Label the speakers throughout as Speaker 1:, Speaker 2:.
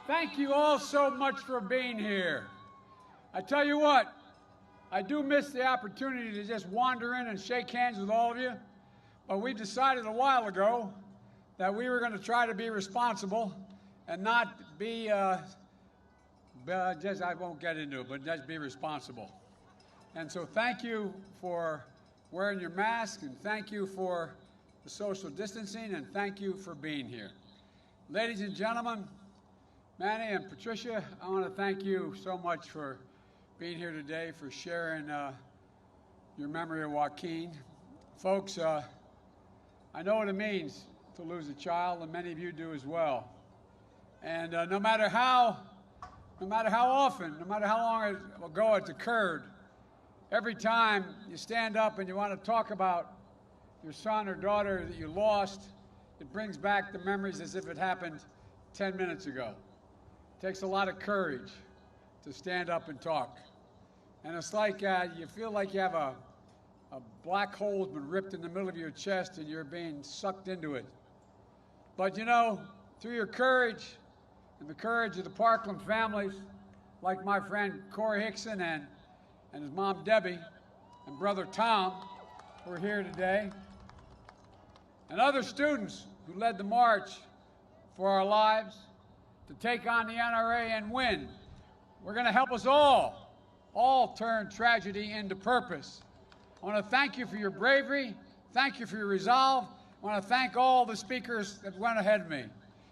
Speaker 1: Thank you all so much for being here. I tell you what, I do miss the opportunity to just wander in and shake hands with all of you, but we decided a while ago that we were going to try to be responsible and not be, I won't get into it, but just be responsible. And so thank you for wearing your mask, and thank you for the social distancing, and thank you for being here. Ladies and gentlemen, Manny and Patricia, I want to thank you so much for being here today, for sharing your memory of Joaquin. Folks, I know what it means to lose a child, and many of you do as well. And no matter how often, no matter how long ago it's occurred, every time you stand up and you want to talk about your son or daughter that you lost, it brings back the memories as if it happened 10 minutes ago. It takes a lot of courage to stand up and talk. And it's like you feel like you have a black hole has been ripped in the middle of your chest and you're being sucked into it. But you know, through your courage and the courage of the Parkland families, like my friend Corey Hickson and his mom Debbie and brother Tom, who are here today, and other students who led the march for our lives to take on the NRA and win. We're going to help us all turn tragedy into purpose. I want to thank you for your bravery. Thank you for your resolve. I want to thank all the speakers that went ahead of me,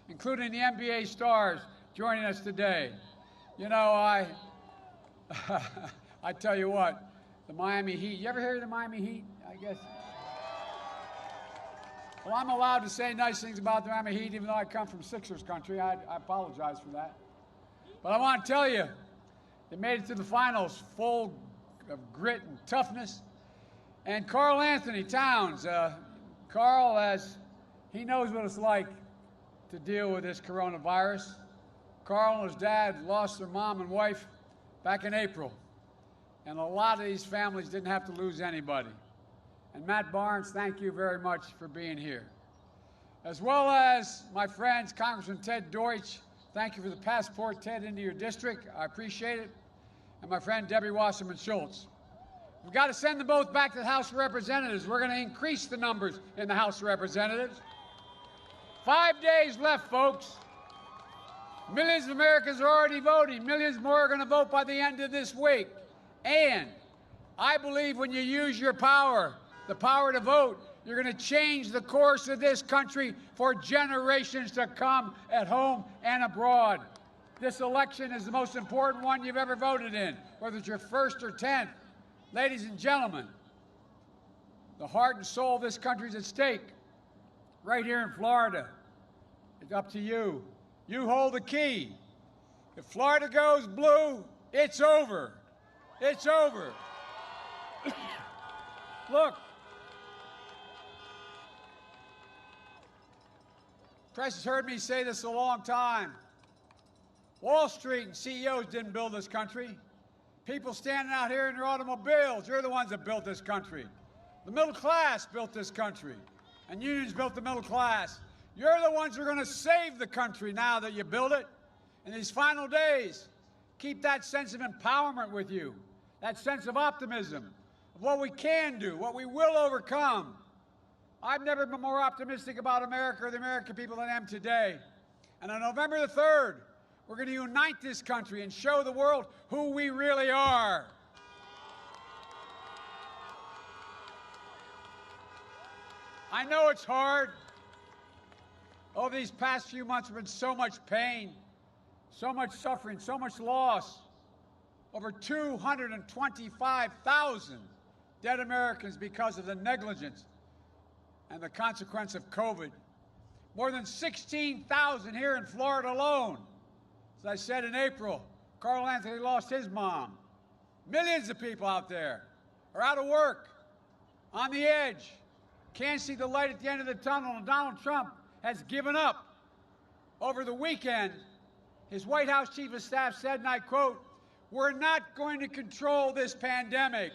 Speaker 1: including the NBA stars joining us today. You know, I tell you what, the Miami Heat. You ever hear of the Miami Heat? I guess. Well, I'm allowed to say nice things about the Miami Heat, even though I come from Sixers country. I apologize for that. But I want to tell you, they made it to the finals full of grit and toughness. And Karl Anthony Towns, Karl, he knows what it's like to deal with this coronavirus. Karl and his dad lost their mom and wife back in April. And a lot of these families didn't have to lose anybody. And Matt Barnes, thank you very much for being here. As well as my friends, Congressman Ted Deutsch, thank you for the passport, Ted, into your district. I appreciate it. And my friend Debbie Wasserman Schultz. We've got to send them both back to the House of Representatives. We're going to increase the numbers in the House of Representatives. 5 days left, folks. Millions of Americans are already voting. Millions more are going to vote by the end of this week. And I believe when you use your power, the power to vote, you're going to change the course of this country for generations to come at home and abroad. This election is the most important one you've ever voted in, whether it's your first or 10th. Ladies and gentlemen, the heart and soul of this country is at stake. Right here in Florida, it's up to you. You hold the key. If Florida goes blue, it's over. It's over. Look, press has heard me say this a long time. Wall Street and CEOs didn't build this country. People standing out here in their automobiles, you're the ones that built this country. The middle class built this country, and unions built the middle class. You're the ones who are going to save the country now that you build it. In these final days, keep that sense of empowerment with you, that sense of optimism, of what we can do, what we will overcome. I've never been more optimistic about America or the American people than I am today. And on November the 3rd, we're going to unite this country and show the world who we really are. I know it's hard. Over these past few months, there's been so much pain, so much suffering, so much loss. Over 225,000 dead Americans because of the negligence and the consequence of COVID. More than 16,000 here in Florida alone. As I said in April, Karl Anthony lost his mom. Millions of people out there are out of work, on the edge, can't see the light at the end of the tunnel, and Donald Trump has given up. Over the weekend, his White House Chief of Staff said, and I quote, "We're not going to control this pandemic."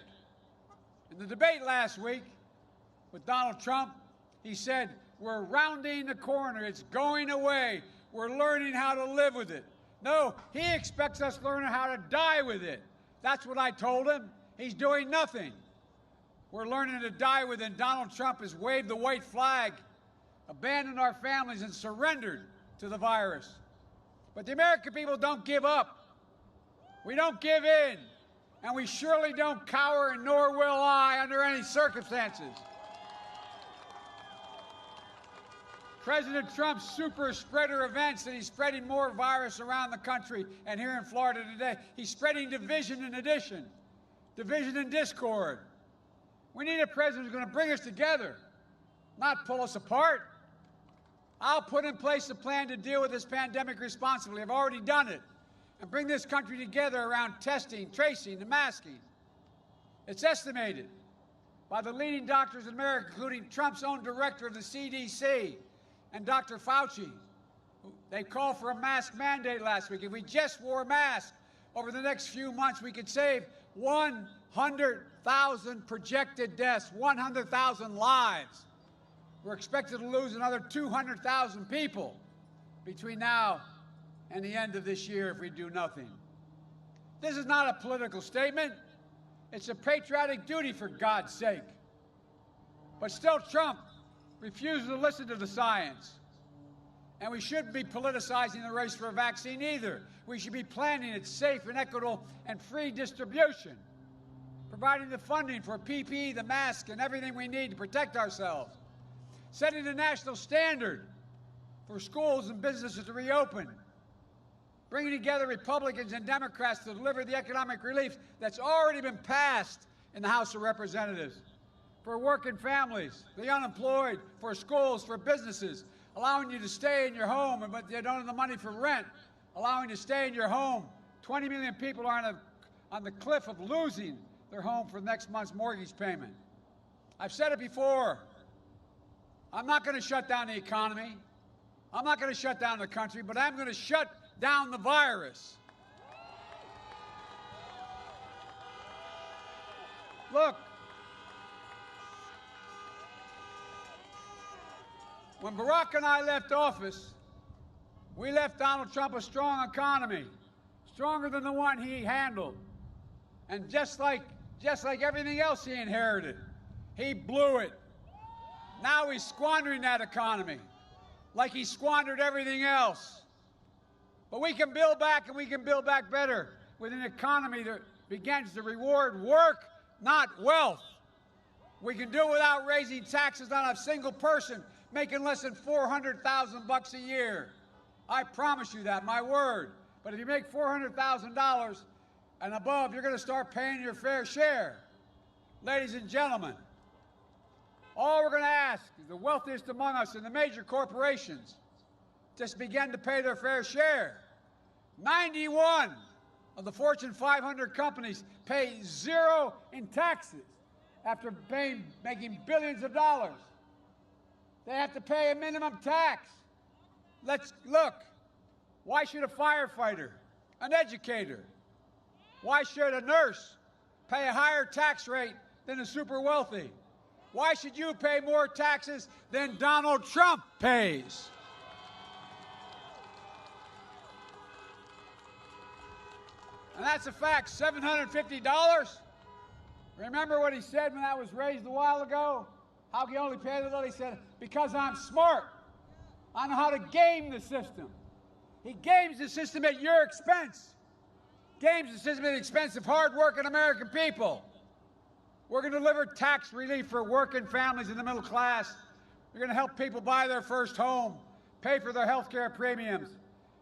Speaker 1: In the debate last week with Donald Trump, he said, "We're rounding the corner. It's going away. We're learning how to live with it." No, he expects us learning how to die with it. That's what I told him. He's doing nothing. We're learning to die with it. Donald Trump has waved the white flag, abandoned our families, and surrendered to the virus. But the American people don't give up. We don't give in. And we surely don't cower, and nor will I under any circumstances. President Trump's super spreader events that he's spreading more virus around the country and here in Florida today. He's spreading division and addition, division and discord. We need a president who's going to bring us together, not pull us apart. I'll put in place a plan to deal with this pandemic responsibly. I've already done it. And bring this country together around testing, tracing, and masking. It's estimated by the leading doctors in America, including Trump's own director of the CDC and Dr. Fauci. They called for a mask mandate last week. If we just wore masks over the next few months, we could save 100,000 projected deaths, 100,000 lives. We're expected to lose another 200,000 people between now and the end of this year if we do nothing. This is not a political statement. It's a patriotic duty, for God's sake. But still, Trump refuses to listen to the science. And we shouldn't be politicizing the race for a vaccine either. We should be planning its safe and equitable and free distribution, providing the funding for PPE, the mask, and everything we need to protect ourselves, setting a national standard for schools and businesses to reopen, bringing together Republicans and Democrats to deliver the economic relief that's already been passed in the House of Representatives for working families, the unemployed, for schools, for businesses, allowing you to stay in your home, but you don't have the money for rent, allowing you to stay in your home. 20 million people are on the cliff of losing their home for next month's mortgage payment. I've said it before. I'm not going to shut down the economy. I'm not going to shut down the country, but I'm going to shut down the virus. Look, when Barack and I left office, we left Donald Trump a strong economy, stronger than the one he handled. And just like everything else he inherited, he blew it. Now he's squandering that economy like he squandered everything else. But we can build back, and we can build back better with an economy that begins to reward work, not wealth. We can do it without raising taxes on a single person making less than $400,000 a year. I promise you that, my word. But if you make $400,000 and above, you're going to start paying your fair share. Ladies and gentlemen, all we're going to ask is the wealthiest among us and the major corporations just begin to pay their fair share. 91 of the Fortune 500 companies pay zero in taxes after making billions of dollars. They have to pay a minimum tax. Let's look. Why should a firefighter, an educator, why should a nurse pay a higher tax rate than the super wealthy? Why should you pay more taxes than Donald Trump pays? And that's a fact, $750. Remember what he said when that was raised a while ago? How he only paid a little? He said, because I'm smart. I know how to game the system. He games the system at your expense. Games the system at the expense of hard-working American people. We're going to deliver tax relief for working families in the middle class. We're going to help people buy their first home, pay for their health care premiums,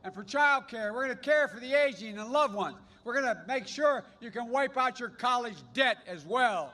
Speaker 1: and for child care. We're going to care for the aging and loved ones. We're going to make sure you can wipe out your college debt as well.